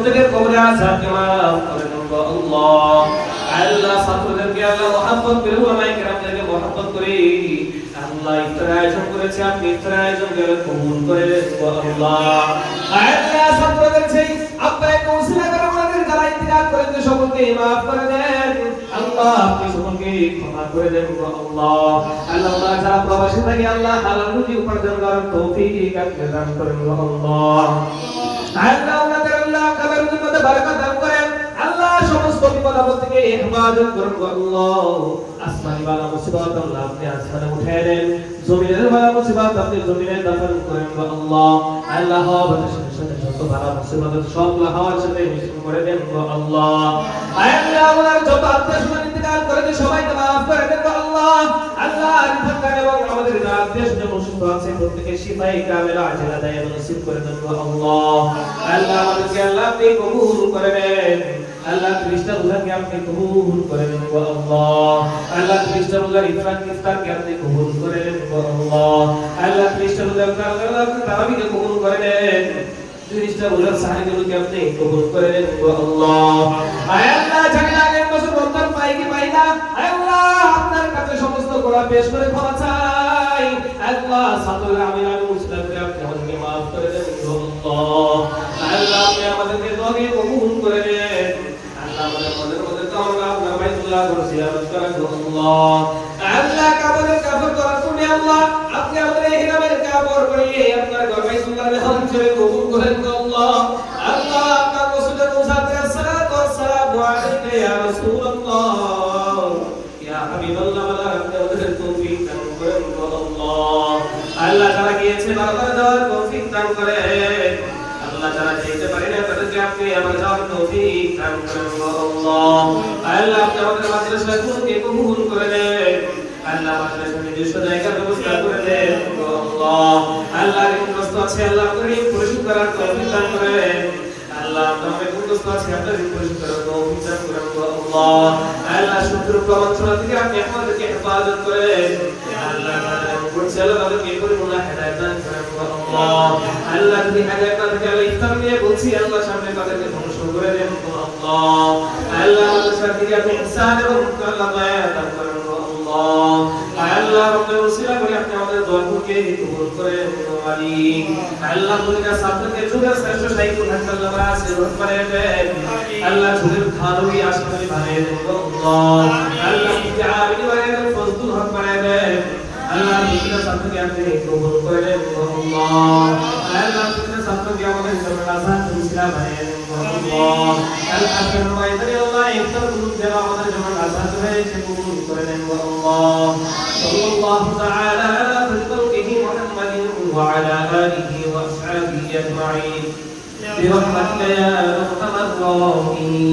থেকে কবরে আযাবকে মাফ করে দেন গো আল্লাহ। আল্লাহ ছাত্রদেরকে আল্লাহ মহব্বত করে, উলামায়ে কেরামদেরকে মহব্বত করে আল্লাহ ইফতার আয়োজন করেছে, আপনি ইফতার আয়োজন করে কবুল করে নেন গো আল্লাহ। আল্লাহ ছাত্রদের সেই আপনার কৌশলে করে আমাদের যারা ইন্তিকাল করেছে সকলকে মাফ করে দেন আল্লাহ, আপনি সকলকে ক্ষমা করে দেন গো আল্লাহ। আল্লাহ যারা প্রবাসী থাকে আল্লাহ হালাল রুজি উপার্জন করার তৌফিক আপনি দান করেন গো আল্লাহ। আল্লাহ ওনাদের আল্লাহ কবরের মধ্যে বরকত দান করেন আল্লাহ, সমস্ত বিপদ আপদ থেকে হেফাজত করুন গো আল্লাহ। আসমানি বালা মুসিবত আল্লাহ আপনি আসমানে উঠিয়ে দেন, জমিনের বালা মুসিবত আপনি জমিনে দাফন করেন গো আল্লাহ। আল্লাহ আমাদের সাথে যত বালা মুসিবত সব লাহার সাথে মিশ্রণ করে দেন গো আল্লাহ। আল্লাহ আমাদের যত আত্মীয়-স্বজন ইন্তেকাল করেছে সবাইকে মাফ করে দেন গো আল্লাহ। আল্লাহ রিফাকান এবং আমাদের আত্মীয়-স্বজন অসুস্থ আছে প্রত্যেককে শিফায়ে কামিলা আজলা দায়া নসিব করে দেন গো আল্লাহ। আল্লাহ আমাদেরকে আল্লাহ আপনি কবুল করে নেন আল্লাহ, খ্রিস্টানদেরকে আপনি কবুল করে নেন গো আল্লাহ। আল্লাহ খ্রিস্টানদের ইফতারকে আপনি কবুল করে নেন গো আল্লাহ। আল্লাহ খ্রিস্টানদের তারাবিকে কবুল করে নেন, খ্রিস্টানদের সাহায্যকে আপনি কবুল করে নেন গো আল্লাহ। আল্লাহ জানি না আগের বছর রমজান পাই কি পাই না আল্লাহ, আপনার কাছে সমস্ত গোনা পেশ করে ক্ষমা চাই আল্লাহ। ছাত্ররা আমি মুসলিমকে আপনি আমাদেরকে মাফ করে দেন গো আল্লাহ। আল্লাহ আপনি আমাদেরকে দোয়াকে কবুল করে নেন আল্লাহ, আমাদের মনের মধ্যে তো আমরা আপনার বাইতুল্লাহ করে জিয়ারত করেন গো আল্লাহ। আল্লাহ কাবারের কাফর করার তুমি আল্লাহ আপনি আমাদের এই হিরামের কাফর করিয়ে আপনার ঘর বাইতুল্লাহর মেহমান হিসেবে কবুল করেন গো আল্লাহ। আল্লাহ আপনার রাসূলের মুসাতে আসসালাতু ওয়াসসালামু আলাইকা ইয়া রাসূলুল্লাহ ইয়া হাবিবাল্লাহ, আপনি আমাদের তৌফিক দান করেন গো আল্লাহ। আল্লাহ যারা গিয়েছে বারবার যাওয়ার তৌফিক দান করেন আল্লাহ, যারা যেতে পারে না তাদেরকে আপনি আমার যাওয়ার তৌফিক দান করেন গো আল্লাহ। আল্লাহ আপনি আমাদের মাদ্রাসাগুলোকে কবুল করে নেন আল্লাহ, মাদ্রাসার নিজস্ব জায়গার ব্যবস্থা করে দেন গো আল্লাহ। আল্লাহ ঋণগ্রস্ত আছে আল্লাহ আপনি পরিশোধ করার তৌফিক দান করেন আল্লাহ, আমাদের ঋণগ্রস্ত আছে আপনি পরিশোধ করার তৌফিক দান করেন গো আল্লাহ। আল্লাহ শত্রু প্রবঞ্চনা থেকে আপনি আমাদেরকে হেফাজত করেন আল্লাহ, আমাদেরকে পরিপূর্ণ হেদায়েত দান করেন গো আল্লাহ। আল্লাহ যদি হেদায়েত না থাকে আল্লাহ ইফতার নিয়ে বলছি আল্লাহ, সামনে তাদেরকে ধ্বংস করে দেন গো আল্লাহ। আল্লাহ আমাদের সাথে আপনি ইহসান এবং আল্লাহ দয়া দান করেন গো আল্লাহ। আল্লাহ আমাদের ওসিলা করে আপনি আমাদের দোয়াকে কবুল করেন গো মালিক। আল্লাহ প্রতিটা ছাত্রকে যুগের শ্রেষ্ঠ সাইকুল আল্লাহ আশীর্বাদ করে দেন আল্লাহ, যুগের ভালোই আশীর্বাদ বানিয়ে দেন গো আল্লাহ। আল্লাহ কি আমিন বানিয়ে দেন, ফজলুল হক বানিয়ে দেন আল্লাহ, প্রতিটা ছাত্রকে আপনি কবুল করে দেন গো আল্লাহ। আল্লাহ প্রতিটা ছাত্রকে আমাদের জন্য আযাদ মুসলিম বানিয়ে দেন গো আল্লাহ। আল্লাহ আপনার ময়দানে আল্লাহ ইফতার গ্রুপ যারা আমাদের জন্য আযাদ হয়েছে কবুল করে দেন গো আল্লাহ। সাল্লাল্লাহু তাআলা আলা খালকিহি মুহাম্মাদিন ওয়া আলা আলিহি ওয়া আসহাবিহি আজমাইন বিরহমাতিকা ইয়া আরহামার রাহিমিন।